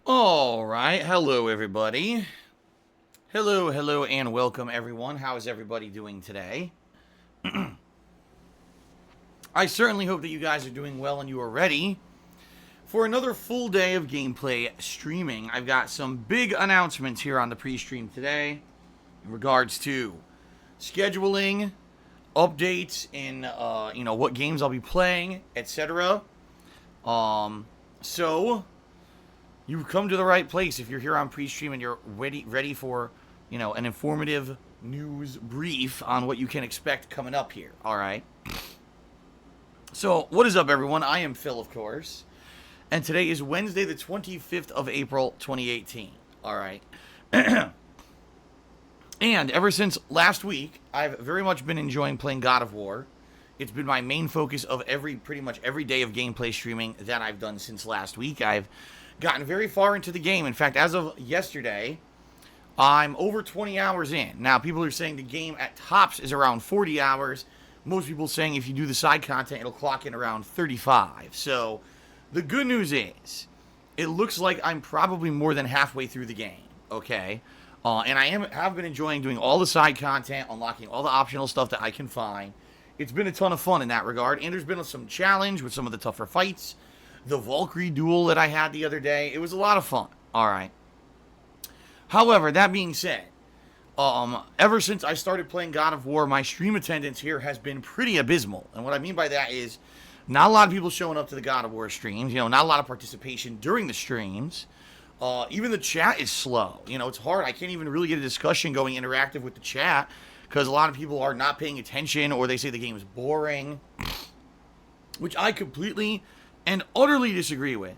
All right. Hello, everybody. Hello, and welcome, everyone. How is everybody doing today? I certainly hope that you guys are doing well and you are ready for another full day of gameplay streaming. I've got some big announcements here on the pre-stream today in regards to scheduling, updates in what games I'll be playing, etc. So you've come to the right place if you're here on pre-stream and you're ready for, an informative news brief on what you can expect coming up here. All right. So, what is up, everyone? I am Phil, of course, and today is Wednesday, the 25th of April, 2018. All right. And ever since last week, I've very much been enjoying playing God of War. It's been my main focus of pretty much every day of gameplay streaming that I've done since last week. I've gotten very far into the game. In fact, as of yesterday, I'm over 20 hours in. Now, people are saying the game at tops is around 40 hours. Most people saying if you do the side content, it'll clock in around 35. So, the good news is, it looks like I'm probably more than halfway through the game. Okay, and have been enjoying doing all the side content, unlocking all the optional stuff that I can find. It's been a ton of fun in that regard, and there's been some challenge with some of the tougher fights. The Valkyrie duel that I had the other day, it was a lot of fun. All right. However, that being said, ever since I started playing God of War, my stream attendance here has been pretty abysmal. And what I mean by that is not a lot of people showing up to the God of War streams. Not a lot of participation during the streams. Even the chat is slow. It's hard. I can't even really get a discussion going interactive with the chat because a lot of people are not paying attention or they say the game is boring, which I completely and utterly disagree with.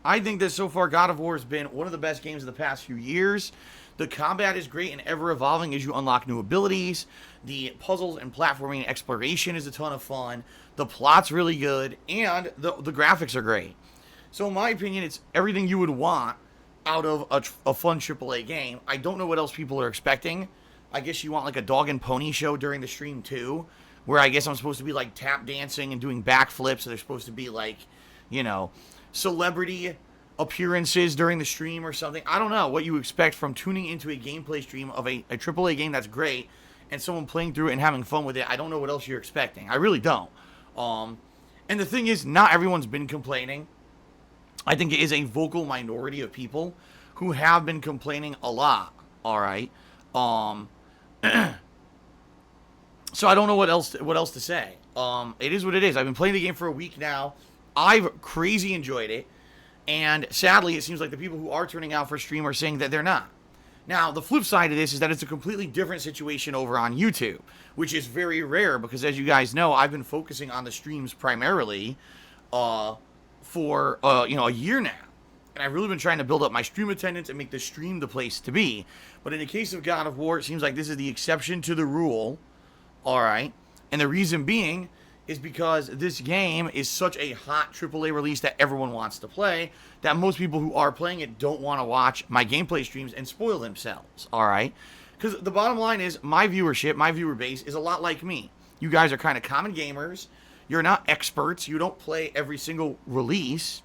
I think that so far God of War has been one of the best games of the past few years. The combat is great and ever evolving as you unlock new abilities. The puzzles and platforming and exploration is a ton of fun. The plot's really good, and the graphics are great. So in my opinion, it's everything you would want out of a fun AAA game. I don't know what else people are expecting. I guess you want like a dog and pony show during the stream too, where I guess I'm supposed to be like tap dancing and doing backflips. So there's supposed to be like, celebrity appearances during the stream or something. I don't know what you expect from tuning into a gameplay stream of a AAA game that's great and someone playing through it and having fun with it. I don't know what else you're expecting. I really don't. And the thing is, not everyone's been complaining. I think it is a vocal minority of people who have been complaining a lot. All right. So I don't know what else to say. It is what it is. I've been playing the game for a week now. I've crazy enjoyed it, and sadly, it seems like the people who are turning out for stream are saying that they're not. Now, the flip side of this is that it's a completely different situation over on YouTube, which is very rare because, as you guys know, I've been focusing on the streams primarily for a year now, and I've really been trying to build up my stream attendance and make the stream the place to be. But in the case of God of War, it seems like this is the exception to the rule. All right, and the reason being is because this game is such a hot AAA release that everyone wants to play, that most people who are playing it don't want to watch my gameplay streams and spoil themselves, all right? Because the bottom line is my viewership, my viewer base is a lot like me. You guys are kind of common gamers. You're not experts. You don't play every single release,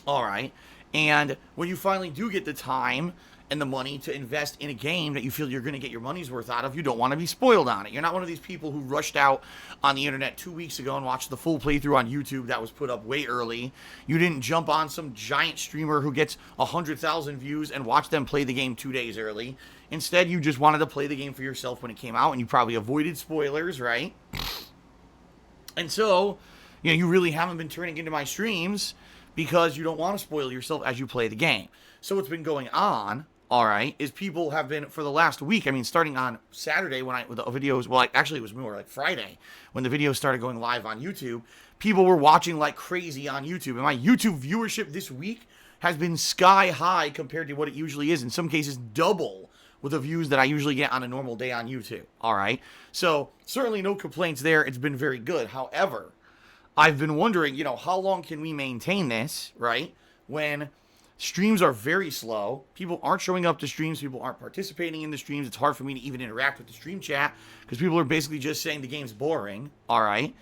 all right? And when you finally do get the time and the money to invest in a game that you feel you're going to get your money's worth out of, you don't want to be spoiled on it. You're not one of these people who rushed out on the internet 2 weeks ago and watched the full playthrough on YouTube that was put up way early. You didn't jump on some giant streamer who gets 100,000 views and watch them play the game 2 days early. Instead, you just wanted to play the game for yourself when it came out, and you probably avoided spoilers, right? And so, you really haven't been turning into my streams because you don't want to spoil yourself as you play the game. So what's been going on, all right, is people have been, for the last week, I mean, starting on Saturday when the videos, well, actually it was more like Friday, when the videos started going live on YouTube, people were watching like crazy on YouTube. And my YouTube viewership this week has been sky high compared to what it usually is. In some cases, double with the views that I usually get on a normal day on YouTube, all right? So, certainly no complaints there. It's been very good. However, I've been wondering, how long can we maintain this, right? When streams are very slow, people aren't showing up to streams, people aren't participating in the streams. It's hard for me to even interact with the stream chat because people are basically just saying the game's boring, all right?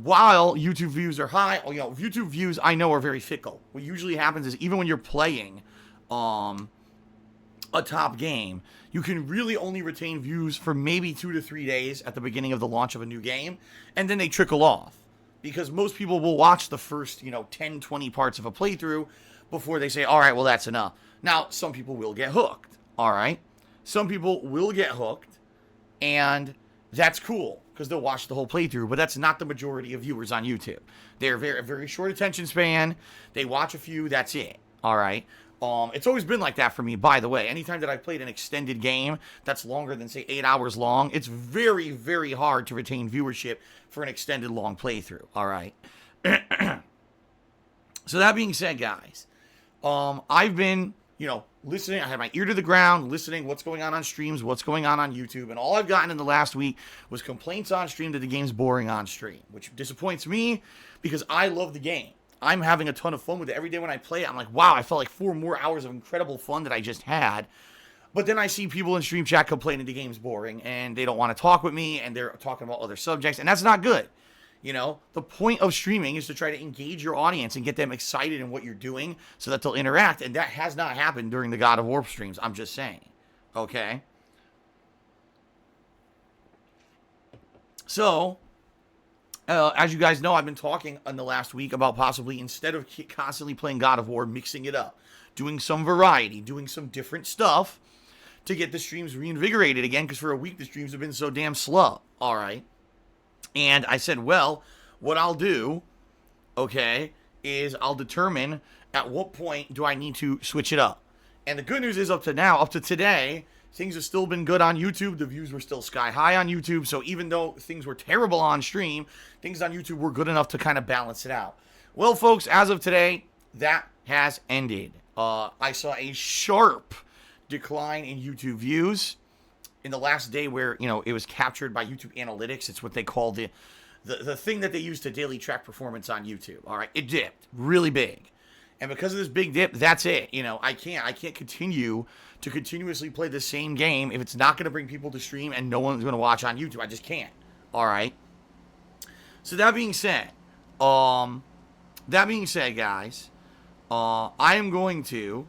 while YouTube views are high, YouTube views I know are very fickle. What usually happens is even when you're playing a top game, you can really only retain views for maybe 2 to 3 days at the beginning of the launch of a new game, and then they trickle off. Because most people will watch the first, 10, 20 parts of a playthrough before they say, all right, well, that's enough. Now, some people will get hooked, all right? Some people will get hooked, and that's cool because they'll watch the whole playthrough, but that's not the majority of viewers on YouTube. They're very, very short attention span. They watch a few, that's it, all right? It's always been like that for me, by the way. Anytime that I've played an extended game that's longer than, say, 8 hours long, it's very, very hard to retain viewership for an extended long playthrough, all right? So that being said, guys, I've been, listening. I had my ear to the ground, listening what's going on streams, what's going on YouTube, and all I've gotten in the last week was complaints on stream that the game's boring on stream, which disappoints me because I love the game. I'm having a ton of fun with it. Every day when I play it, I'm like, wow, I felt like 4 more hours of incredible fun that I just had. But then I see people in stream chat complaining the game's boring, and they don't want to talk with me, and they're talking about other subjects, and that's not good. The point of streaming is to try to engage your audience and get them excited in what you're doing so that they'll interact, and that has not happened during the God of War streams. I'm just saying. Okay? So, as you guys know, I've been talking in the last week about possibly, instead of constantly playing God of War, mixing it up, doing some variety, doing some different stuff to get the streams reinvigorated again, because for a week the streams have been so damn slow. All right. And I said, well, what I'll do, okay, is I'll determine at what point do I need to switch it up. And the good news is up to today, things have still been good on YouTube. The views were still sky high on YouTube. So even though things were terrible on stream, things on YouTube were good enough to kind of balance it out. Well, folks, as of today, that has ended. I saw a sharp decline in YouTube views in the last day where, it was captured by YouTube Analytics. It's what they call the thing that they use to daily track performance on YouTube. All right, it dipped really big. And because of this big dip, that's it. I can't continue to continuously play the same game if it's not going to bring people to stream and no one's going to watch on YouTube. I just can't. All right. So that being said, guys, I am going to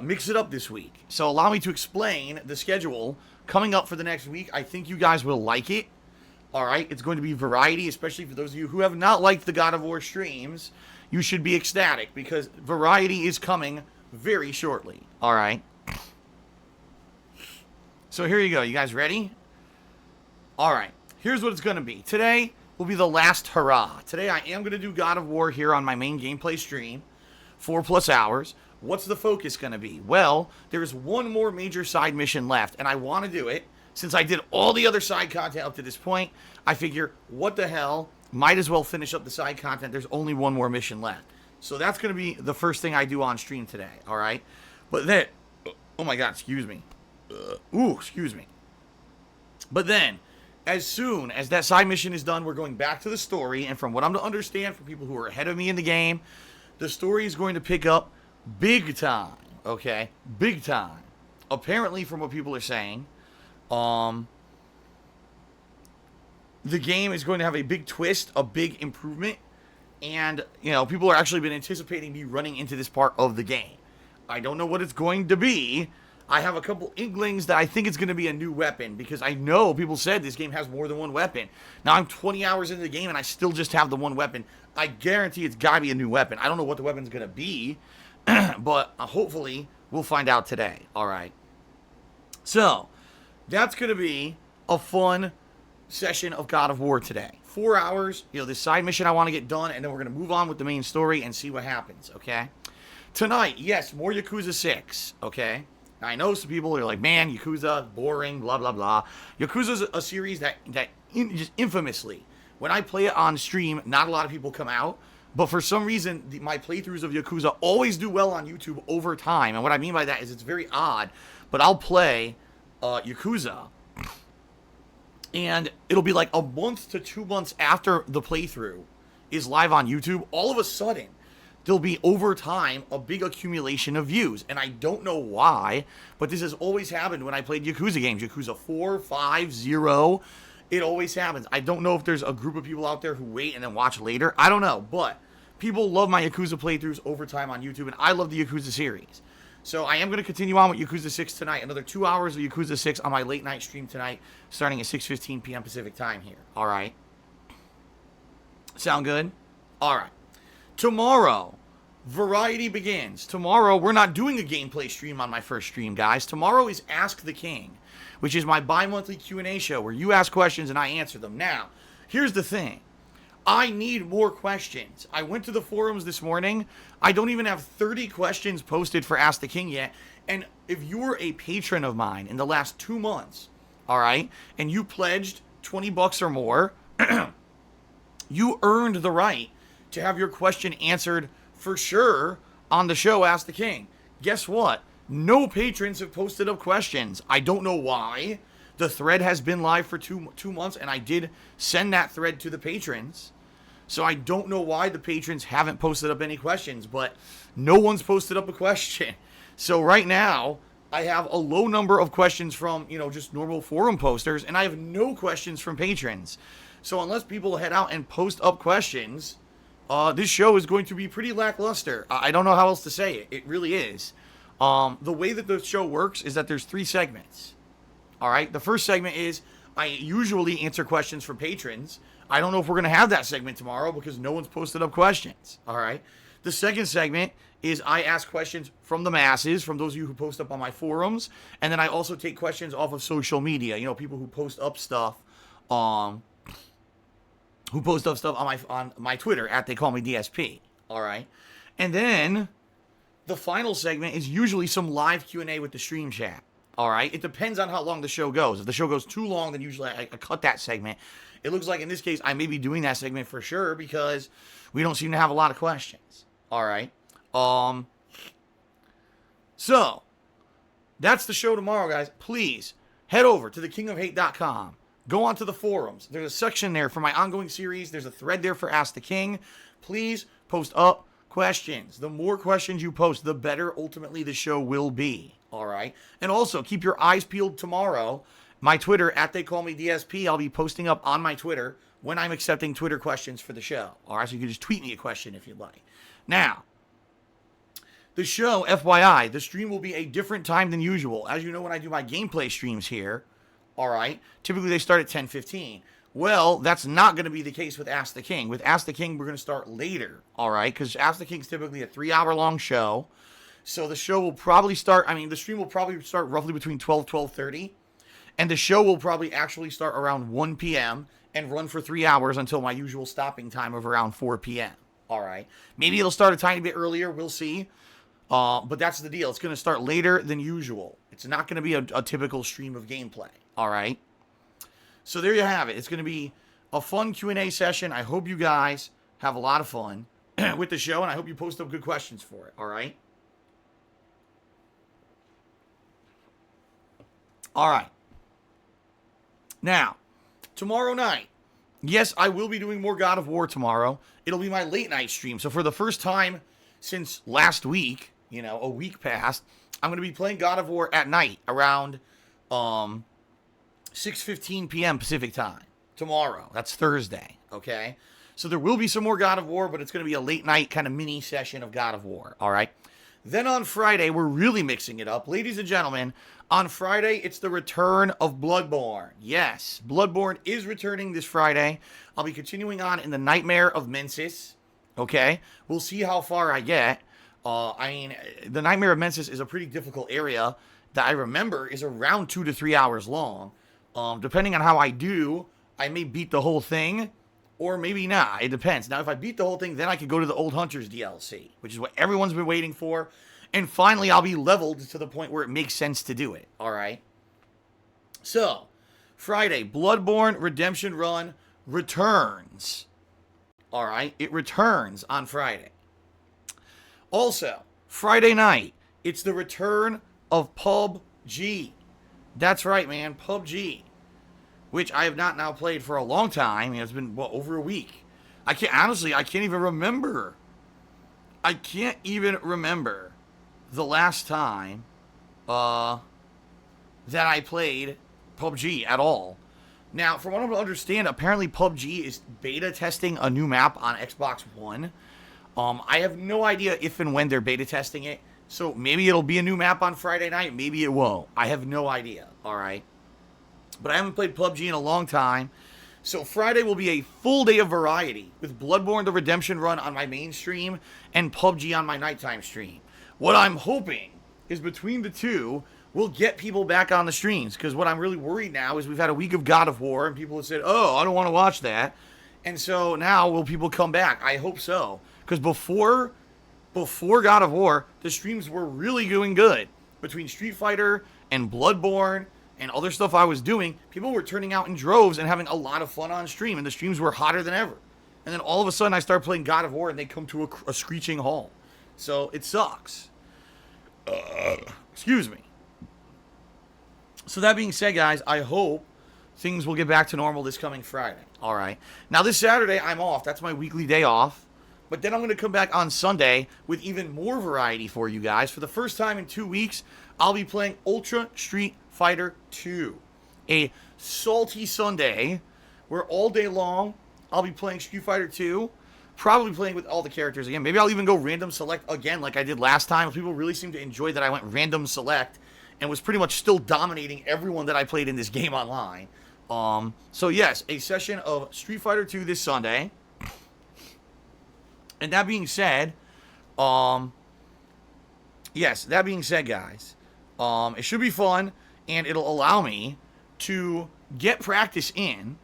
mix it up this week. So allow me to explain the schedule coming up for the next week. I think you guys will like it. All right. It's going to be variety, especially for those of you who have not liked the God of War streams. You should be ecstatic because variety is coming very shortly. All right. So here you go. You guys ready? All right. Here's what it's going to be. Today will be the last hurrah. Today I am going to do God of War here on my main gameplay stream. 4+ hours. What's the focus going to be? Well, there's one more major side mission left, and I want to do it. Since I did all the other side content up to this point, I figure, what the hell? Might as well finish up the side content. There's only one more mission left. So that's going to be the first thing I do on stream today, all right? But then, oh my God, excuse me. Excuse me. But then, as soon as that side mission is done, we're going back to the story. And from what I'm to understand from people who are ahead of me in the game, the story is going to pick up big time, okay? Big time. Apparently, from what people are saying, the game is going to have a big twist, a big improvement, and, people are actually been anticipating me running into this part of the game. I don't know what it's going to be. I have a couple inklings that I think it's going to be a new weapon, because I know people said this game has more than one weapon. Now, I'm 20 hours into the game, and I still just have the one weapon. I guarantee it's got to be a new weapon. I don't know what the weapon's going to be, but hopefully we'll find out today, all right? So, that's going to be a fun session of God of War today. 4 hours, this side mission I want to get done, and then we're going to move on with the main story and see what happens, okay? Tonight, yes, more Yakuza 6, okay? Now, I know some people are like, man, Yakuza, boring, blah, blah, blah. Yakuza's a series that just infamously, when I play it on stream, not a lot of people come out, but for some reason, my playthroughs of Yakuza always do well on YouTube over time, and what I mean by that is it's very odd, but I'll play Yakuza, and it'll be like a month to 2 months after the playthrough is live on YouTube, all of a sudden, there'll be, over time, a big accumulation of views. And I don't know why, but this has always happened when I played Yakuza games. Yakuza 4, 5, 0. It always happens. I don't know if there's a group of people out there who wait and then watch later. I don't know, but people love my Yakuza playthroughs over time on YouTube, and I love the Yakuza series. So I am going to continue on with Yakuza 6 tonight. Another 2 hours of Yakuza 6 on my late night stream tonight, starting at 6:15 p.m. Pacific time here. All right. Sound good? All right. Tomorrow, variety begins. Tomorrow, we're not doing a gameplay stream on my first stream, guys. Tomorrow is Ask the King, which is my bi-monthly Q&A show where you ask questions and I answer them. Now, here's the thing. I need more questions. I went to the forums this morning. I don't even have 30 questions posted for Ask the King yet. And if you were a patron of mine in the last 2 months, all right, and you pledged $20 or more, you earned the right to have your question answered for sure on the show Ask the King. Guess what? No patrons have posted up questions. I don't know why. The thread has been live for two months, and I did send that thread to the patrons. So I don't know why the patrons haven't posted up any questions, but no one's posted up a question. So right now, I have a low number of questions from, just normal forum posters, and I have no questions from patrons. So unless people head out and post up questions, this show is going to be pretty lackluster. I don't know how else to say it. It really is. The way that the show works is that there's 3 segments. All right. The first segment is I usually answer questions from patrons. I don't know if we're going to have that segment tomorrow because no one's posted up questions. All right. The second segment is I ask questions from the masses, from those of you who post up on my forums. And then I also take questions off of social media. People who post up stuff, on my Twitter at They Call Me DSP. All right. And then the final segment is usually some live Q&A with the stream chat. All right. It depends on how long the show goes. If the show goes too long, then usually I cut that segment. It looks like in this case, I may be doing that segment for sure because we don't seem to have a lot of questions. All right. So that's the show tomorrow, guys. Please head over to thekingofhate.com. Go onto the forums. There's a section there for my ongoing series. There's a thread there for Ask the King. Please post up questions. The more questions you post, the better ultimately the show will be. All right. And also keep your eyes peeled tomorrow. My Twitter at They Call Me DSP. I'll be posting up on my Twitter when I'm accepting Twitter questions for the show. All right. So you can just tweet me a question if you'd like. Now, the show, FYI, the stream will be a different time than usual. As you know, when I do my gameplay streams here, all right, typically they start at 10:15. Well, that's not going to be the case with Ask the King. With Ask the King, we're going to start later, all right, because Ask the King is typically a 3-hour-long show. So the show will probably start, the stream will probably start roughly between 12:30, and the show will probably actually start around 1 p.m. and run for 3 hours until my usual stopping time of around 4 p.m., all right. Maybe it'll start a tiny bit earlier, we'll see. But that's the deal. It's going to start later than usual. It's not going to be a typical stream of gameplay. All right. So there you have it. It's going to be a fun Q&A session. I hope you guys have a lot of fun with the show, and I hope you post up good questions for it. All right. All right. Now, tomorrow night. Yes, I will be doing more God of War tomorrow. It'll be my late night stream. So for the first time since last week, a week passed, I'm going to be playing God of War at night around 6:15 p.m. Pacific time tomorrow. That's Thursday, okay? So there will be some more God of War, but it's going to be a late night kind of mini session of God of War, all right? Then on Friday, we're really mixing it up. Ladies and gentlemen, on Friday, it's the return of Bloodborne. Yes, Bloodborne is returning this Friday. I'll be continuing on in the Nightmare of Mensis, okay? We'll see how far I get. The Nightmare of Mensis is a pretty difficult area that I remember is around 2 to 3 hours long. Depending on how I do, I may beat the whole thing, or maybe not. It depends. Now, if I beat the whole thing, then I could go to the Old Hunters DLC, which is what everyone's been waiting for. And finally, I'll be leveled to the point where it makes sense to do it. All right? So, Friday, Bloodborne Redemption Run returns. All right? It returns on Friday. Also, Friday night, it's the return of PUBG. That's right, man, PUBG. Which I have not now played for a long time. It's been, over a week. I can't even remember. I can't even remember the last time that I played PUBG at all. Now, from what I'm able to understand, apparently PUBG is beta testing a new map on Xbox One. I have no idea if and when they're beta testing it. So maybe it'll be a new map on Friday night. Maybe it won't. I have no idea. All right. But I haven't played PUBG in a long time. So Friday will be a full day of variety with Bloodborne the Redemption run on my main stream and PUBG on my nighttime stream. What I'm hoping is between the two, we'll get people back on the streams. Because what I'm really worried now is we've had a week of God of War and people have said, oh, I don't want to watch that. And so now will people come back? I hope so. Because before God of War, the streams were really doing good. Between Street Fighter and Bloodborne and other stuff I was doing, people were turning out in droves and having a lot of fun on stream, and the streams were hotter than ever. And then all of a sudden I start playing God of War and they come to a screeching halt. So it sucks. Excuse me. So that being said, guys, I hope things will get back to normal this coming Friday. All right. Now this Saturday I'm off. That's my weekly day off. But then I'm going to come back on Sunday with even more variety for you guys. For the first time in 2 weeks, I'll be playing Ultra Street Fighter 2. A salty Sunday where all day long I'll be playing Street Fighter 2. Probably playing with all the characters again. Maybe I'll even go random select again like I did last time. People really seem to enjoy that I went random select and was pretty much still dominating everyone that I played in this game online. So yes, a session of Street Fighter 2 this Sunday. And that being said, guys, it should be fun, and it'll allow me to get practice in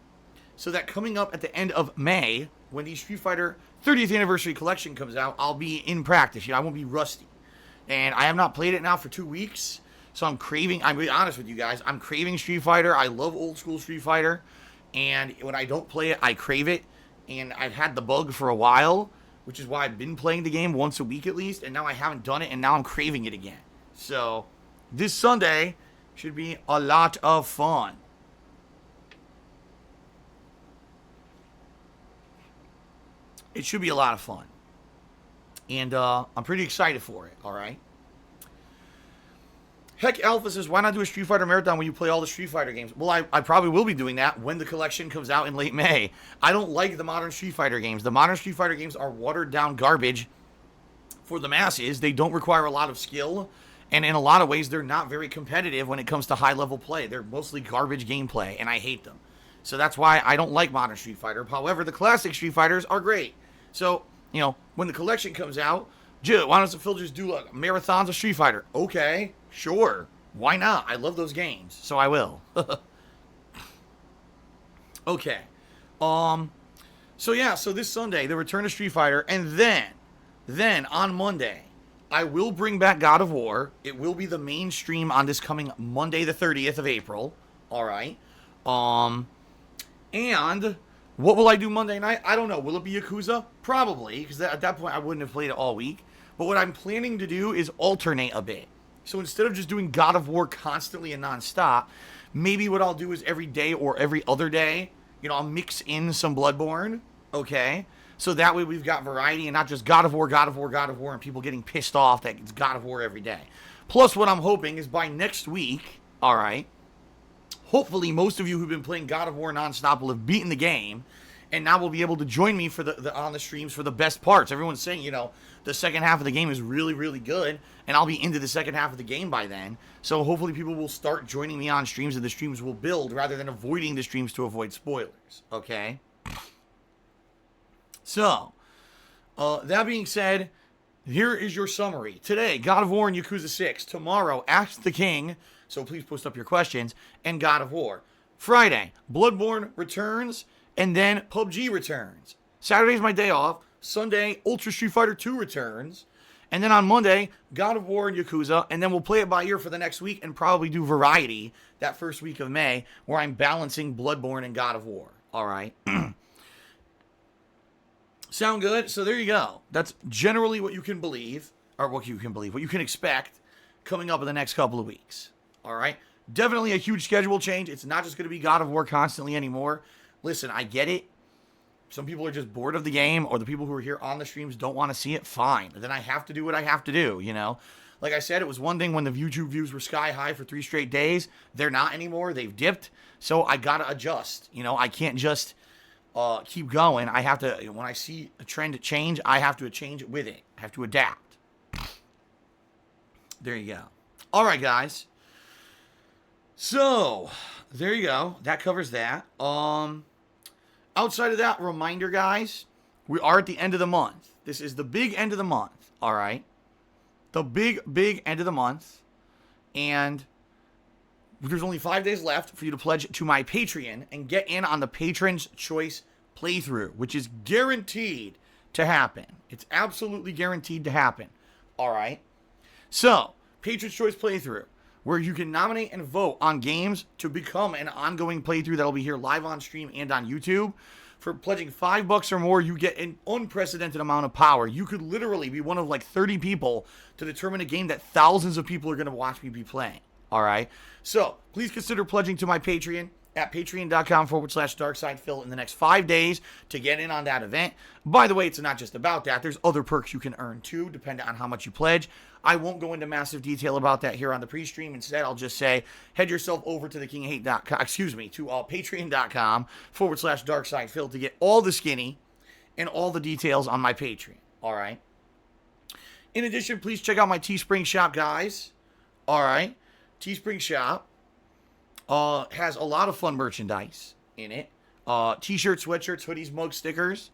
so that coming up at the end of May, when the Street Fighter 30th Anniversary Collection comes out, I'll be in practice. I won't be rusty. And I have not played it now for 2 weeks, so I'm going to be honest with you guys, I'm craving Street Fighter. I love old school Street Fighter, and when I don't play it, I crave it, and I've had the bug for a while, which is why I've been playing the game once a week at least, and now I haven't done it, and now I'm craving it again. So, this Sunday should be a lot of fun. It should be a lot of fun. And I'm pretty excited for it, alright? Heck Alpha says, why not do a Street Fighter marathon when you play all the Street Fighter games? Well, I probably will be doing that when the collection comes out in late May. I don't like the modern Street Fighter games. The modern Street Fighter games are watered down garbage for the masses. They don't require a lot of skill. And in a lot of ways, they're not very competitive when it comes to high-level play. They're mostly garbage gameplay, and I hate them. So that's why I don't like modern Street Fighter. However, the classic Street Fighters are great. So, when the collection comes out, why doesn't Phil just do marathons of Street Fighter? Okay. Sure, why not? I love those games, so I will. Okay. So this Sunday, the return of Street Fighter, and then on Monday, I will bring back God of War. It will be the main stream on this coming Monday, the 30th of April. All right. And what will I do Monday night? I don't know. Will it be Yakuza? Probably, because at that point, I wouldn't have played it all week. But what I'm planning to do is alternate a bit. So instead of just doing God of War constantly and nonstop, maybe what I'll do is every day or every other day, I'll mix in some Bloodborne, okay? So that way we've got variety and not just God of War, God of War, God of War, and people getting pissed off that it's God of War every day. Plus, what I'm hoping is by next week, all right, hopefully most of you who've been playing God of War nonstop will have beaten the game, and now will be able to join me for the on the streams for the best parts. Everyone's saying, the second half of the game is really, really good, and I'll be into the second half of the game by then. So hopefully people will start joining me on streams, and the streams will build rather than avoiding the streams to avoid spoilers, okay? So, that being said, here is your summary. Today, God of War and Yakuza 6. Tomorrow, Ask the King, so please post up your questions, and God of War. Friday, Bloodborne returns, and then PUBG returns. Saturday's my day off. Sunday, Ultra Street Fighter 2 returns. And then on Monday, God of War and Yakuza. And then we'll play it by ear for the next week and probably do variety that first week of May where I'm balancing Bloodborne and God of War. All right. Sound good? So there you go. That's generally what you can believe, or what you can expect coming up in the next couple of weeks. All right. Definitely a huge schedule change. It's not just going to be God of War constantly anymore. Listen, I get it. Some people are just bored of the game, or the people who are here on the streams don't want to see it. Fine. Then I have to do what I have to do, Like I said, it was one thing when the YouTube views were sky high for 3 straight days. They're not anymore. They've dipped. So I got to adjust. You know, I can't just keep going. I have to, when I see a trend change, I have to change it with it. I have to adapt. There you go. All right, guys. So, there you go. That covers that. Outside of that, reminder, guys, we are at the end of the month. This is the big end of the month, all right? The big end of the month. And there's only 5 days left for you to pledge to my Patreon and get in on the Patron's Choice playthrough, which is guaranteed to happen. It's absolutely guaranteed to happen, all right? So, Patron's Choice playthrough, where you can nominate and vote on games to become an ongoing playthrough that'll be here live on stream and on YouTube. For pledging $5 or more, you get an unprecedented amount of power. You could literally be one of like 30 people to determine a game that thousands of people are going to watch me be playing. All right? So, please consider pledging to my Patreon at patreon.com/darksidephil in the next 5 days to get in on that event. By the way, it's not just about that. There's other perks you can earn too, depending on how much you pledge. I won't go into massive detail about that here on the pre-stream. Instead, I'll just say, head yourself over to to patreon.com/darksidephil to get all the skinny and all the details on my Patreon. All right? In addition, please check out my Teespring shop, guys. All right? Teespring shop has a lot of fun merchandise in it. T-shirts, sweatshirts, hoodies, mugs, stickers.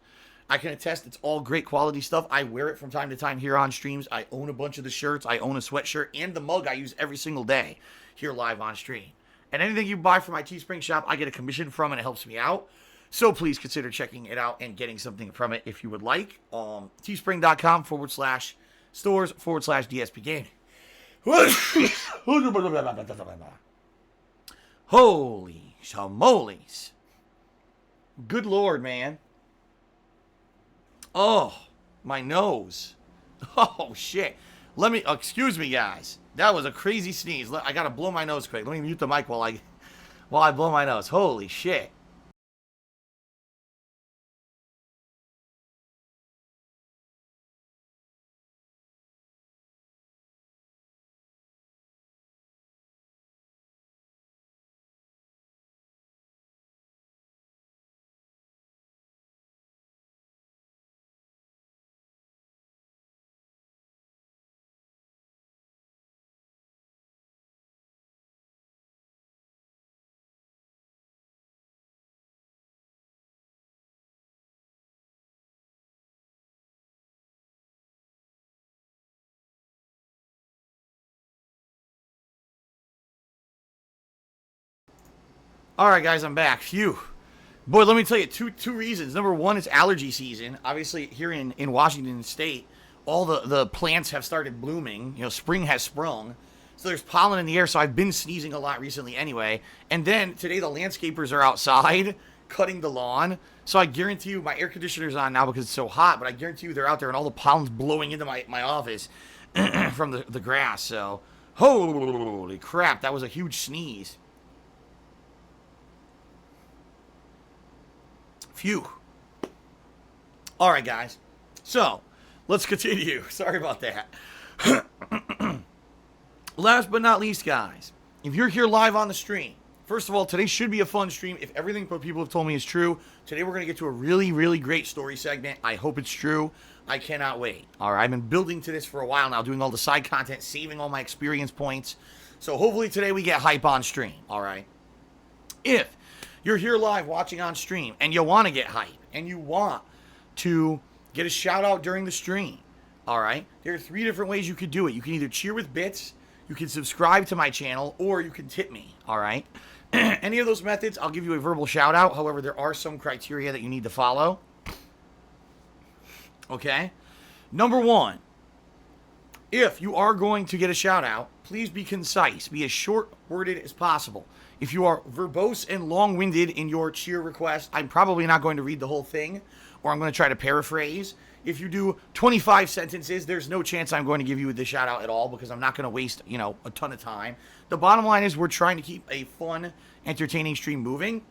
I can attest it's all great quality stuff. I wear it from time to time here on streams. I own a bunch of the shirts. I own a sweatshirt and the mug I use every single day here live on stream. And anything you buy from my Teespring shop, I get a commission from, and it helps me out. So please consider checking it out and getting something from it if you would like. Teespring.com/stores/DSPGaming. Holy shamolies. Good Lord, man. Oh, my nose. Oh, shit. Excuse me, guys. That was a crazy sneeze. I gotta blow my nose quick. Let me mute the mic while I blow my nose. Holy shit. All right, guys, I'm back. Phew. Boy, let me tell you, two reasons. Number one, it's allergy season. Obviously, here in Washington State, all the plants have started blooming. You know, spring has sprung. So there's pollen in the air, so I've been sneezing a lot recently anyway. And then today the landscapers are outside cutting the lawn. So I guarantee you, my air conditioner's on now because it's so hot, but I guarantee you they're out there and all the pollen's blowing into my office from the grass. So, holy crap, that was a huge sneeze. Phew. All right, guys. So, let's continue. Sorry about that. Last but not least, guys, if you're here live on the stream, first of all, today should be a fun stream. If everything what people have told me is true, today we're going to get to a really, really great story segment. I hope it's true. I cannot wait. All right, I've been building to this for a while now, doing all the side content, saving all my experience points. So hopefully today we get hype on stream. All right. If you're here live watching on stream and you want to get hype and you want to get a shout out during the stream, all right, there are 3 different ways you could do it. You can either cheer with bits, you can subscribe to my channel, or you can tip me, all right? Any of those methods, I'll give you a verbal shout out. However, there are some criteria that you need to follow. Okay? Number 1, if you are going to get a shout out, please be concise. Be as short-worded as possible. If you are verbose and long-winded in your cheer request, I'm probably not going to read the whole thing, or I'm going to try to paraphrase. If you do 25 sentences, there's no chance I'm going to give you the shout out at all because I'm not going to waste, a ton of time. The bottom line is we're trying to keep a fun, entertaining stream moving.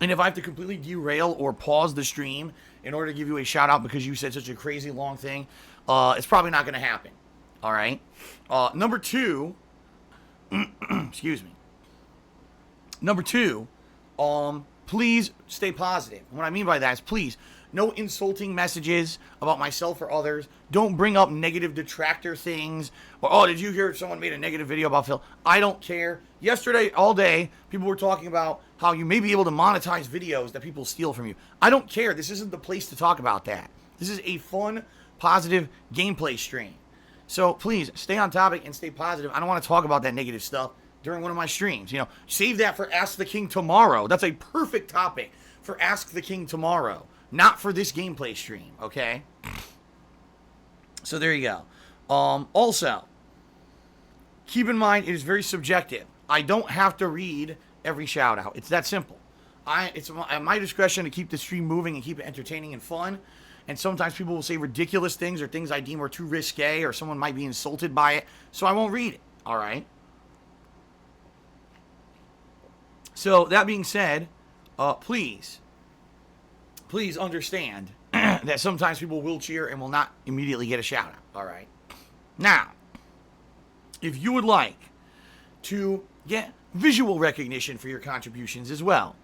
And if I have to completely derail or pause the stream in order to give you a shout out because you said such a crazy long thing, it's probably not going to happen. All right. Number two, excuse me. Number two, please stay positive. What I mean by that is please, no insulting messages about myself or others. Don't bring up negative detractor things. Or, oh, did you hear someone made a negative video about Phil? I don't care. Yesterday, all day, people were talking about how you may be able to monetize videos that people steal from you. I don't care. This isn't the place to talk about that. This is a fun, positive gameplay stream. So please, stay on topic and stay positive. I don't want to talk about that negative stuff during one of my streams. You know, save that for Ask the King tomorrow. That's a perfect topic for Ask the King tomorrow. Not for this gameplay stream, okay? So there you go. Also, keep in mind, it is very subjective. I don't have to read every shout out. It's that simple. It's at my discretion to keep the stream moving and keep it entertaining and fun. And sometimes people will say ridiculous things or things I deem are too risque or someone might be insulted by it. So I won't read it, all right? So that being said, please understand that sometimes people will cheer and will not immediately get a shout out, all right? Now, if you would like to get visual recognition for your contributions as well,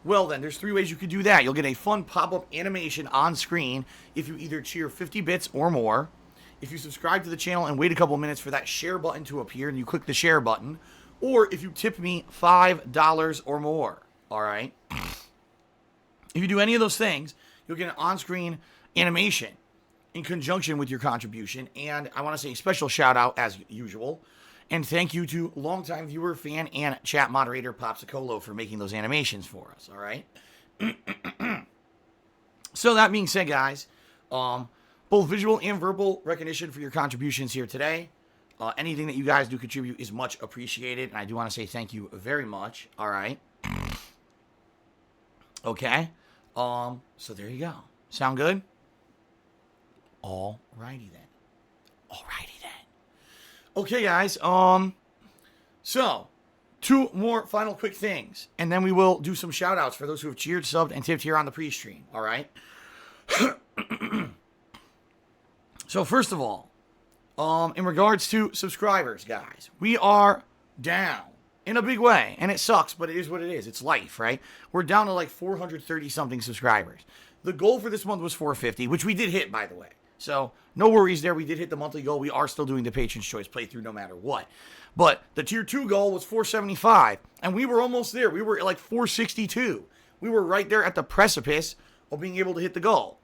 well then, there's 3 ways you could do that. You'll get a fun pop-up animation on screen if you either cheer 50 bits or more, if you subscribe to the channel and wait a couple minutes for that share button to appear and you click the share button, or if you tip me $5 or more, all right? If you do any of those things, you'll get an on-screen animation in conjunction with your contribution. And I want to say a special shout out, as usual, and thank you to longtime viewer, fan, and chat moderator Popsicolo for making those animations for us, all right? So that being said, guys, both visual and verbal recognition for your contributions here today. Anything that you guys do contribute is much appreciated, and I do want to say thank you very much, all right? Okay? So there you go. Sound good? Alrighty then. Alrighty then. Okay, guys, so 2 more final quick things, and then we will do some shout outs for those who have cheered, subbed, and tipped here on the pre-stream, alright? So first of all, in regards to subscribers, guys, we are down in a big way, and it sucks, but it is what it is. It's life, right? We're down to like 430 something subscribers. The goal for this month was 450, which we did hit, by the way. So no worries there. We did hit the monthly goal. We are still doing the Patron's Choice playthrough no matter what. But the tier 2 goal was 475, and we were almost there. We were at like 462. We were right there at the precipice of being able to hit the goal.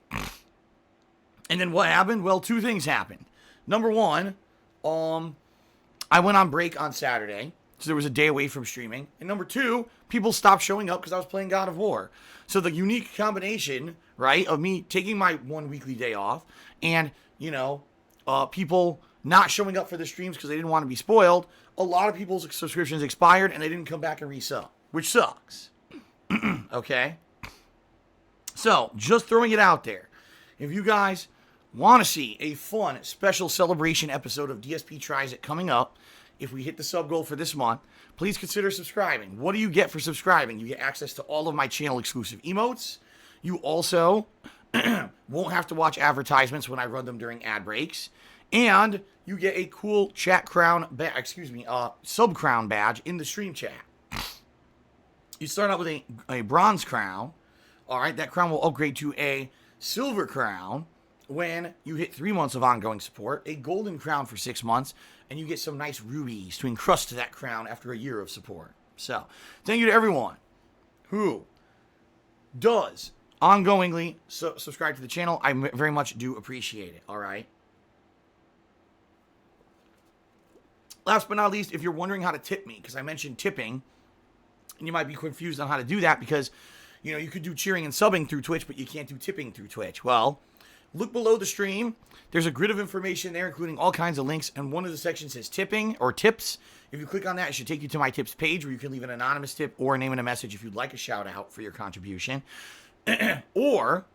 And then what happened? Well, 2 things happened. Number 1, I went on break on Saturday, so there was a day away from streaming. And number 2, people stopped showing up because I was playing God of War. So the unique combination, right, of me taking my 1 weekly day off and, you know, people not showing up for the streams because they didn't want to be spoiled, a lot of people's subscriptions expired and they didn't come back and resub, which sucks. Okay? So, just throwing it out there. If you guys want to see a fun special celebration episode of DSP Tries It coming up, if we hit the sub goal for this month, please consider subscribing. What do you get for subscribing? You get access to all of my channel exclusive emotes. You also won't have to watch advertisements when I run them during ad breaks. And you get a cool chat crown, sub crown badge in the stream chat. You start out with a bronze crown. All right, that crown will upgrade to a silver crown when you hit 3 months of ongoing support, a golden crown for 6 months, and you get some nice rubies to encrust that crown after a year of support. So, thank you to everyone who does ongoingly subscribe to the channel. I very much do appreciate it, all right? Last but not least, if you're wondering how to tip me, because I mentioned tipping, and you might be confused on how to do that because, you know, you could do cheering and subbing through Twitch, but you can't do tipping through Twitch. Well, look below the stream. There's a grid of information there, including all kinds of links, and one of the sections says tipping or tips. If you click on that, it should take you to my tips page where you can leave an anonymous tip or name in a message if you'd like a shout out for your contribution. Or,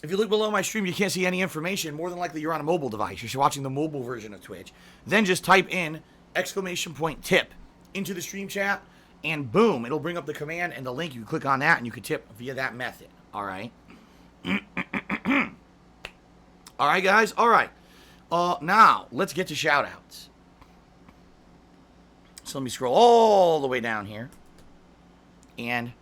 if you look below my stream, you can't see any information. More than likely, you're on a mobile device. You're watching the mobile version of Twitch. Then just type in !tip into the stream chat, and boom, it'll bring up the command and the link. You click on that, and you can tip via that method. All right? All right, guys? All right. Now, let's get to shout-outs. So let me scroll all the way down here. And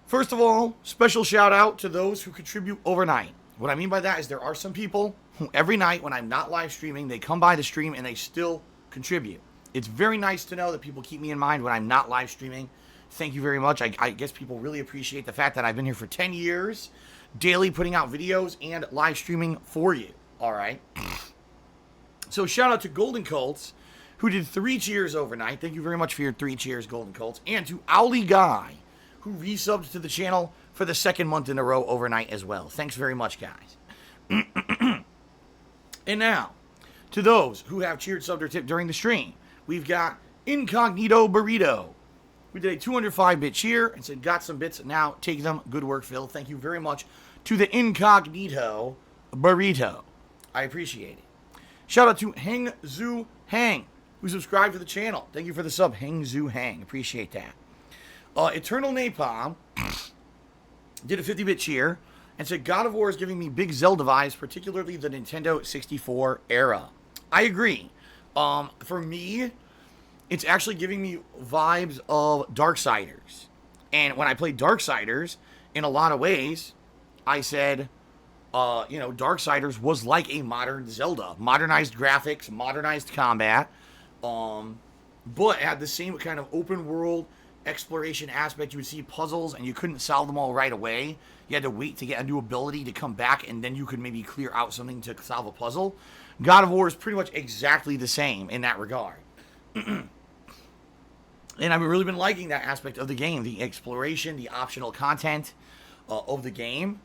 first of all, special shout-out to those who contribute overnight. What I mean by that is there are some people who every night when I'm not live streaming, they come by the stream and they still contribute. It's very nice to know that people keep me in mind when I'm not live streaming. Thank you very much. I guess people really appreciate the fact that I've been here for 10 years, daily putting out videos and live streaming for you. All right. So shout out to Golden Colts, who did 3 cheers overnight. Thank you very much for your 3 cheers, Golden Colts. And to Owly Guy, who resubbed to the channel for the 2nd month in a row overnight as well. Thanks very much, guys. And now, to those who have cheered, subbed, or tipped during the stream, we've got Incognito Burrito. We did a 205-bit cheer and said, got some bits, now take them. Good work, Phil. Thank you very much to the Incognito Burrito. I appreciate it. Shout out to Heng Zhu Hang, who subscribed to the channel. Thank you for the sub, Heng Zhu Hang. Appreciate that. Eternal Napalm did a 50-bit cheer and said, God of War is giving me big Zelda vibes, particularly the Nintendo 64 era. I agree. For me, it's actually giving me vibes of Darksiders. And when I played Darksiders, in a lot of ways, I said, Darksiders was like a modern Zelda. Modernized graphics, modernized combat, but had the same kind of open world exploration aspect. You would see puzzles and you couldn't solve them all right away. You had to wait to get a new ability to come back and then you could maybe clear out something to solve a puzzle. God of War is pretty much exactly the same in that regard. And I've really been liking that aspect of the game, the exploration, the optional content of the game.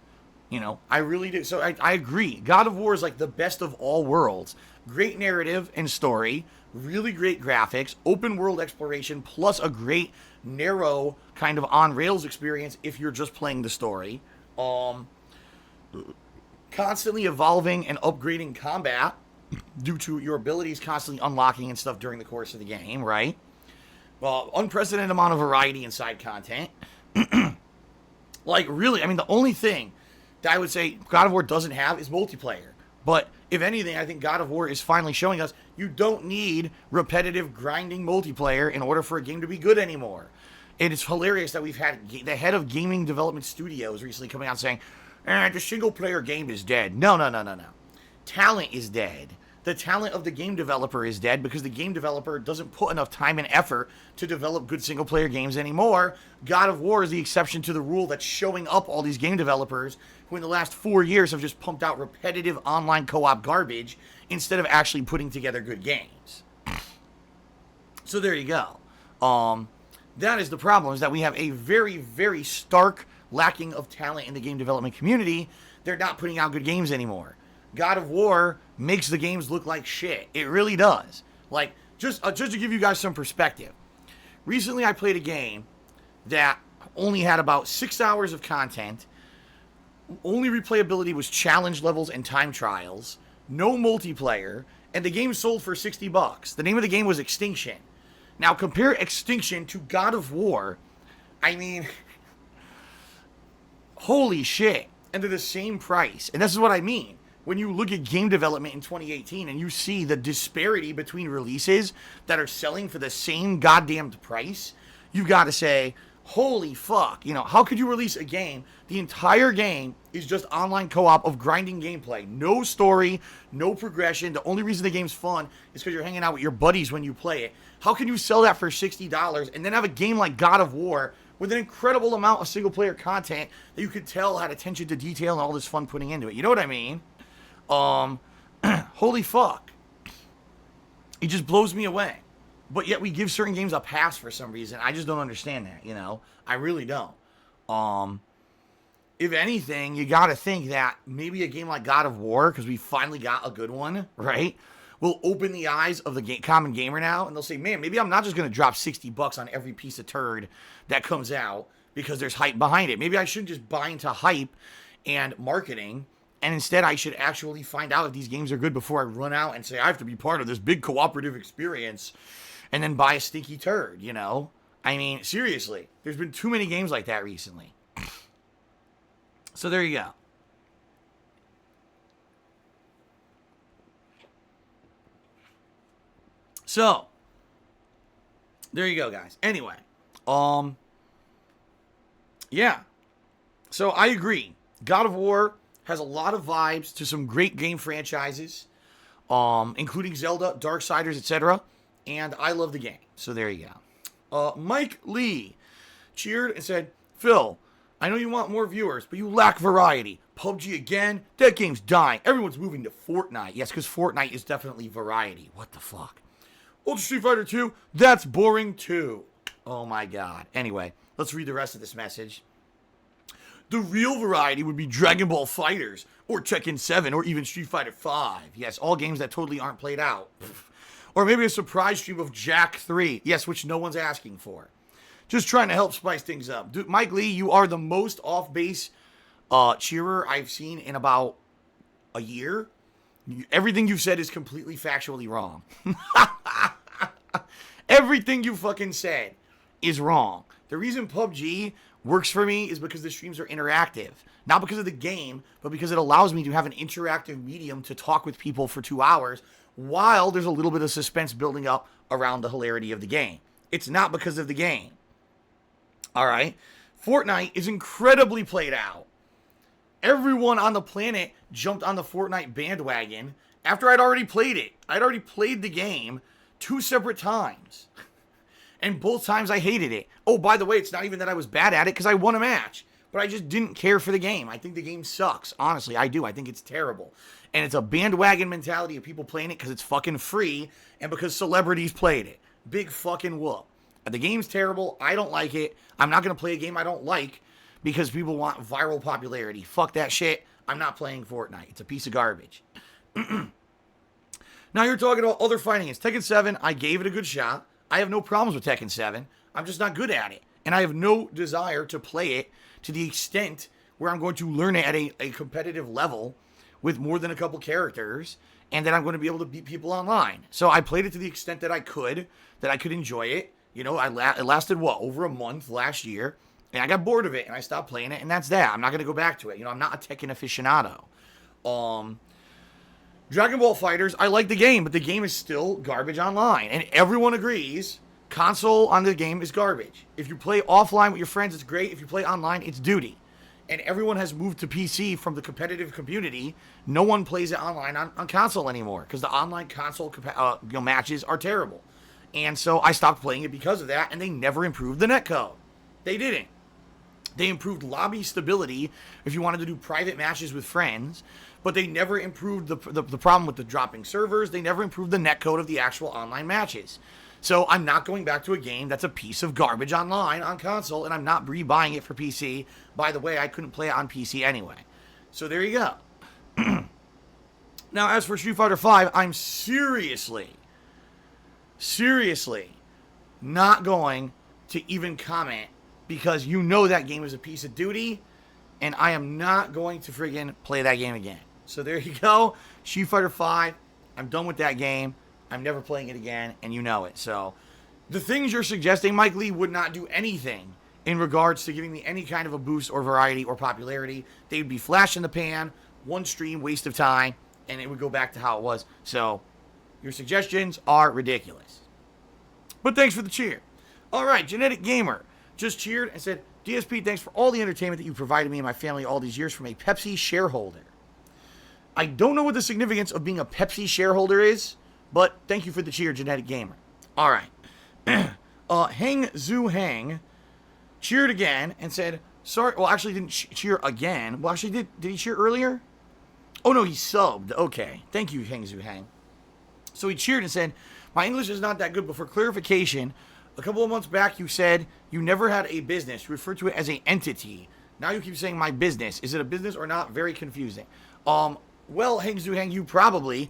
I really do. So I agree. God of War is like the best of all worlds. Great narrative and story, really great graphics, open world exploration, plus a great narrow kind of on rails experience if you're just playing the story. Constantly evolving and upgrading combat due to your abilities constantly unlocking and stuff during the course of the game, right? Unprecedented amount of variety and side content. Really, the only thing that I would say God of War doesn't have is multiplayer. But if anything, I think God of War is finally showing us you don't need repetitive grinding multiplayer in order for a game to be good anymore. And it's hilarious that we've had the head of gaming development studios recently coming out saying, the single player game is dead. No. Talent is dead. The talent of the game developer is dead because the game developer doesn't put enough time and effort to develop good single-player games anymore. God of War is the exception to the rule that's showing up all these game developers who in the last 4 years have just pumped out repetitive online co-op garbage instead of actually putting together good games. So there you go. That is the problem, is that we have a very, very stark lacking of talent in the game development community. They're not putting out good games anymore. God of War makes the games look like shit. It really does. Just to give you guys some perspective. Recently I played a game that only had about 6 hours of content. Only replayability was challenge levels and time trials. No multiplayer. And the game sold for $60. The name of the game was Extinction. Now compare Extinction to God of War. Holy shit. And they're the same price. And this is what I mean. When you look at game development in 2018 and you see the disparity between releases that are selling for the same goddamn price, you've got to say, holy fuck. How could you release a game? The entire game is just online co-op of grinding gameplay. No story, no progression. The only reason the game's fun is because you're hanging out with your buddies when you play it. How can you sell that for $60 and then have a game like God of War with an incredible amount of single-player content that you could tell had attention to detail and all this fun putting into it? You know what I mean? Holy fuck. It just blows me away. But yet we give certain games a pass for some reason. I just don't understand that, I really don't. If anything, you gotta think that maybe a game like God of War, because we finally got a good one, right, will open the eyes of the common gamer now, and they'll say, man, maybe I'm not just gonna drop $60 on every piece of turd that comes out because there's hype behind it. Maybe I shouldn't just buy into hype and marketing, and instead I should actually find out if these games are good before I run out and say I have to be part of this big cooperative experience and then buy a stinky turd, seriously, there's been too many games like that recently. So there you go. So, there you go, guys. Anyway, yeah. So I agree. God of War has a lot of vibes to some great game franchises, including Zelda, Darksiders, etc. And I love the game. So there you go. Mike Lee cheered and said, Phil, I know you want more viewers, but you lack variety. PUBG again? That game's dying. Everyone's moving to Fortnite. Yes, because Fortnite is definitely variety. What the fuck? Ultra Street Fighter 2? That's boring too. Oh my god. Anyway, let's read the rest of this message. The real variety would be Dragon Ball Fighters, or Tekken 7, or even Street Fighter 5. Yes, all games that totally aren't played out. Or maybe a surprise stream of Jak 3. Yes, which no one's asking for. Just trying to help spice things up. Dude, Mike Lee, you are the most off-base cheerer I've seen in about a year. Everything you've said is completely factually wrong. Everything you fucking said is wrong. The reason PUBG works for me is because the streams are interactive. Not because of the game, but because it allows me to have an interactive medium to talk with people for 2 hours while there's a little bit of suspense building up around the hilarity of the game. It's not because of the game. All right? Fortnite is incredibly played out. Everyone on the planet jumped on the Fortnite bandwagon after I'd already played it. I'd already played the game 2 separate times. And both times I hated it. Oh, by the way, it's not even that I was bad at it because I won a match. But I just didn't care for the game. I think the game sucks. Honestly, I do. I think it's terrible. And it's a bandwagon mentality of people playing it because it's fucking free and because celebrities played it. Big fucking whoop. The game's terrible. I don't like it. I'm not going to play a game I don't like because people want viral popularity. Fuck that shit. I'm not playing Fortnite. It's a piece of garbage. Now you're talking about other fighting games. Tekken 7, I gave it a good shot. I have no problems with Tekken 7. I'm just not good at it. And I have no desire to play it to the extent where I'm going to learn it at a competitive level with more than a couple characters and that I'm going to be able to beat people online. So I played it to the extent that I could enjoy it. You know, it lasted, over a month last year. And I got bored of it and I stopped playing it. And that's that. I'm not going to go back to it. You know, I'm not a Tekken aficionado. Dragon Ball Fighters, I like the game, but the game is still garbage online. And everyone agrees console on the game is garbage. If you play offline with your friends, it's great. If you play online, it's duty. And everyone has moved to PC from the competitive community. No one plays it online on console anymore because the online console matches are terrible. And so I stopped playing it because of that, and they never improved the netcode. They didn't. They improved lobby stability if you wanted to do private matches with friends, but they never improved the problem with the dropping servers. They never improved the netcode of the actual online matches. So I'm not going back to a game that's a piece of garbage online on console, and I'm not rebuying it for PC. By the way, I couldn't play it on PC anyway. So there you go. Now, as for Street Fighter 5, I'm seriously not going to even comment because you know that game is a piece of duty, and I am not going to friggin' play that game again. So there you go. Street Fighter 5, I'm done with that game. I'm never playing it again, and you know it. So the things you're suggesting, Mike Lee, would not do anything in regards to giving me any kind of a boost or variety or popularity. They would be flash in the pan, one stream, waste of time, and it would go back to how it was. So your suggestions are ridiculous. But thanks for the cheer. All right, Genetic Gamer just cheered and said, DSP, thanks for all the entertainment that you provided me and my family all these years from a Pepsi shareholder. I don't know what the significance of being a Pepsi shareholder is, but thank you for the cheer, Genetic Gamer. All right. Hang Zhu Hang cheered again and said, sorry, well, actually didn't cheer again. Well, actually, did he cheer earlier? Oh, no, he subbed. Okay. Thank you, Hang Zhu Hang. So he cheered and said, my English is not that good, but for clarification, a couple of months back you said you never had a business. You referred to it as an entity. Now you keep saying my business. Is it a business or not? Very confusing. Well, Hang Zhu Hang, you probably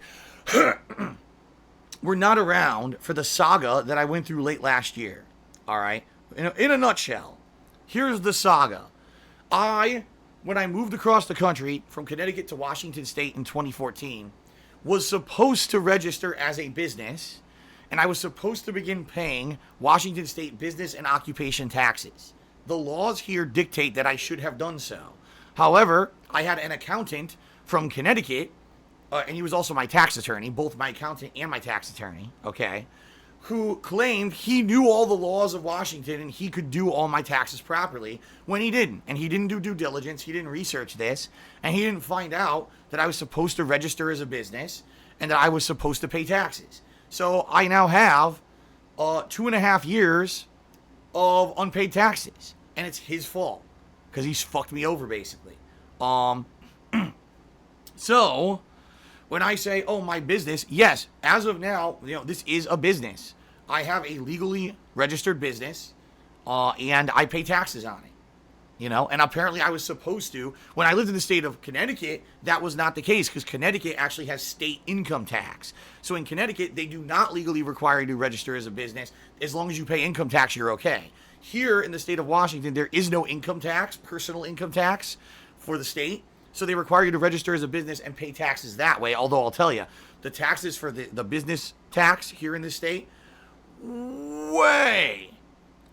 were not around for the saga that I went through late last year. All right? In a nutshell, here's the saga. When I moved across the country from Connecticut to Washington State in 2014, was supposed to register as a business, and I was supposed to begin paying Washington State business and occupation taxes. The laws here dictate that I should have done so. However, I had an accountant from Connecticut, and he was also my tax attorney, both my accountant and my tax attorney, okay? who claimed he knew all the laws of Washington and he could do all my taxes properly when he didn't. And he didn't do due diligence. He didn't research this. And he didn't find out that I was supposed to register as a business and that I was supposed to pay taxes. So I now have 2.5 years of unpaid taxes. And it's his fault because he's fucked me over, basically. So when I say, oh, my business, yes, as of now, this is a business. I have a legally registered business, and I pay taxes on it. And apparently I was supposed to. When I lived in the state of Connecticut, that was not the case because Connecticut actually has state income tax. So in Connecticut, they do not legally require you to register as a business. As long as you pay income tax, you're okay. Here in the state of Washington, there is no income tax, personal income tax for the state. So they require you to register as a business and pay taxes that way. Although I'll tell you, the taxes for the business tax here in this state, way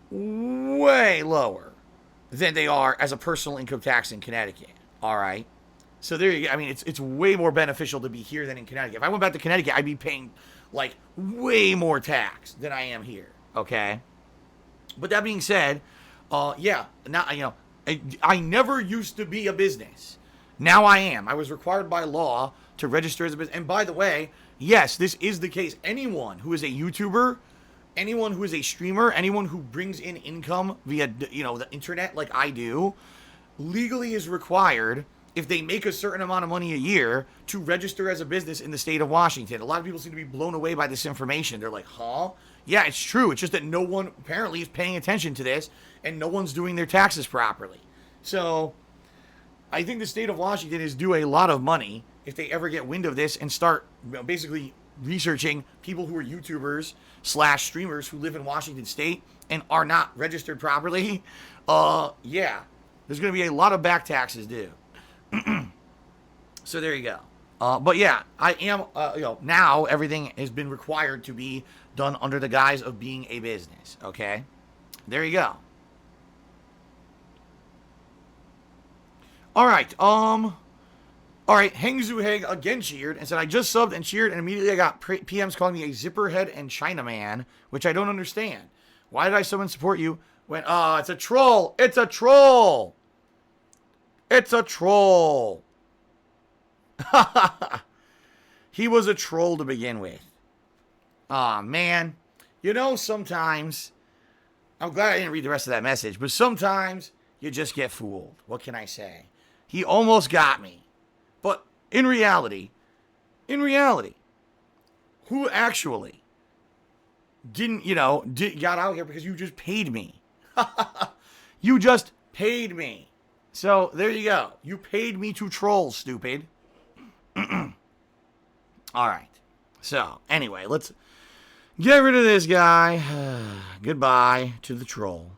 lower than they are as a personal income tax in Connecticut. All right. So there you go. I mean, it's way more beneficial to be here than in Connecticut. If I went back to Connecticut, I'd be paying like way more tax than I am here. Okay. But that being said, yeah, now, I never used to be a business. Now I am. I was required by law to register as a business. And by the way, yes, this is the case. Anyone who is a YouTuber, anyone who is a streamer, anyone who brings in income via, the internet like I do, legally is required, if they make a certain amount of money a year, to register as a business in the state of Washington. A lot of people seem to be blown away by this information. They're like, huh? Yeah, it's true. It's just that no one apparently is paying attention to this, and no one's doing their taxes properly. So I think the state of Washington is due a lot of money if they ever get wind of this and start basically researching people who are YouTubers / streamers who live in Washington state and are not registered properly. Yeah, there's going to be a lot of back taxes due. So there you go. But yeah, I am, now everything has been required to be done under the guise of being a business. Okay, there you go. All right, Hengzu Heg again cheered and said, I just subbed and cheered and immediately I got PMs calling me a zipperhead and Chinaman, which I don't understand. Why did I sub and support you when, it's a troll. It's a troll. It's a troll. He was a troll to begin with. Aw, man. Sometimes, I'm glad I didn't read the rest of that message, but sometimes you just get fooled. What can I say? He almost got me. But in reality, who actually didn't, got out here because you just paid me. You just paid me. So there you go. You paid me to troll, stupid. All right. So anyway, let's get rid of this guy. Goodbye to the troll.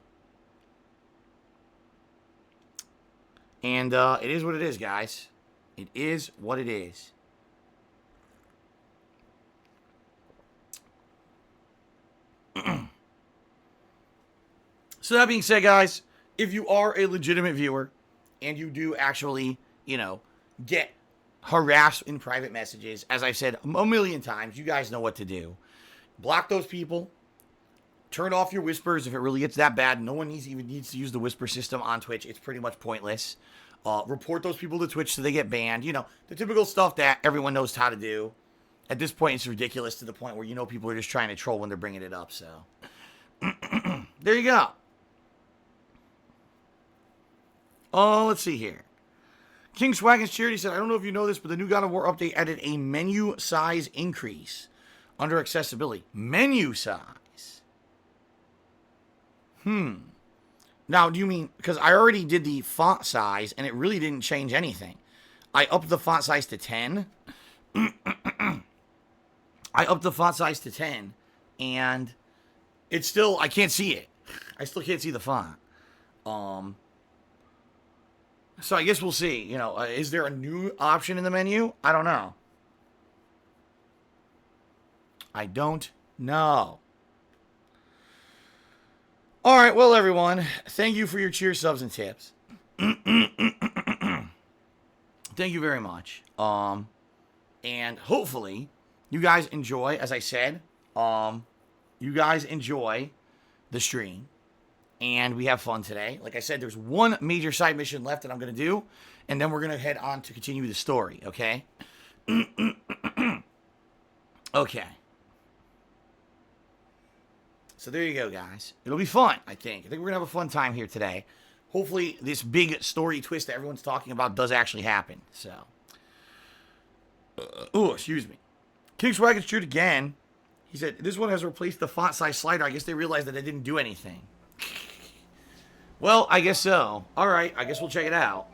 And it is what it is, guys. It is what it is. So that being said, guys, if you are a legitimate viewer and you do actually, get harassed in private messages, as I've said a million times, you guys know what to do. Block those people. Turn off your whispers if it really gets that bad. No one even needs to use the whisper system on Twitch. It's pretty much pointless. Report those people to Twitch so they get banned. The typical stuff that everyone knows how to do. At this point, it's ridiculous to the point where people are just trying to troll when they're bringing it up. So, there you go. Let's see here. King Swaggin's Charity said, I don't know if you know this, but the new God of War update added a menu size increase under accessibility. Menu size. Now, do you mean, because I already did the font size, and it really didn't change anything. I upped the font size to 10. And it's still, I can't see it. I still can't see the font. So I guess we'll see. Is there a new option in the menu? I don't know. All right, well, everyone, thank you for your cheer, subs, and tips. Thank you very much. And hopefully you guys enjoy, as I said, you guys enjoy the stream. And we have fun today. Like I said, there's one major side mission left that I'm going to do. And then we're going to head on to continue the story, okay? Okay. So there you go, guys. It'll be fun, I think. I think we're going to have a fun time here today. Hopefully, this big story twist that everyone's talking about does actually happen. So. Excuse me. King Swag is cheered again. He said, this one has replaced the font size slider. I guess they realized that it didn't do anything. Well, I guess so. All right, I guess we'll check it out.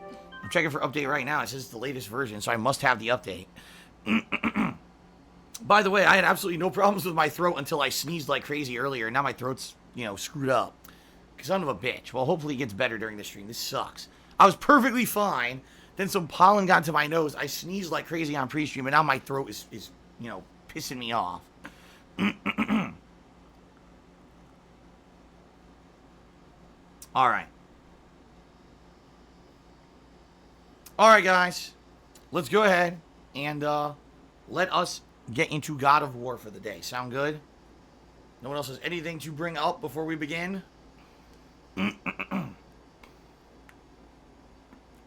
I'm checking for update right now. It says it's the latest version, so I must have the update. By the way, I had absolutely no problems with my throat until I sneezed like crazy earlier. Now my throat's, screwed up. Son of a bitch. Well, hopefully it gets better during the stream. This sucks. I was perfectly fine. Then some pollen got into my nose. I sneezed like crazy on pre-stream, and now my throat is pissing me off. All right. All right, guys. Let's go ahead and let us get into God of War for the day. Sound good? No one else has anything to bring up before we begin?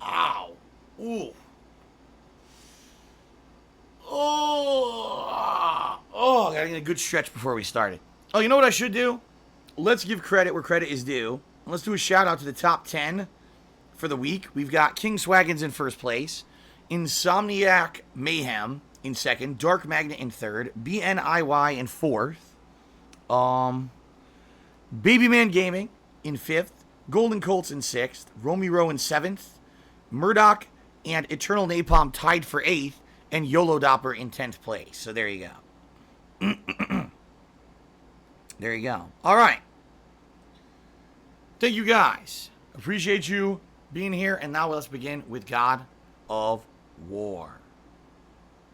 Ow. Ooh. Oh, I gotta get a good stretch before we started. Oh, you know what I should do? Let's give credit where credit is due. Let's do a shout out to the top 10 for the week. We've got King Swaggins in first place, Insomniac Mayhem in second, Dark Magnet in third, BNIY in fourth, Babyman Gaming in fifth, Golden Colts in sixth, Romero in seventh, Murdoch and Eternal Napalm tied for eighth, and YOLO Dopper in 10th place. So there you go. There you go. All right. Thank you guys. Appreciate you being here. And now let's begin with God of War.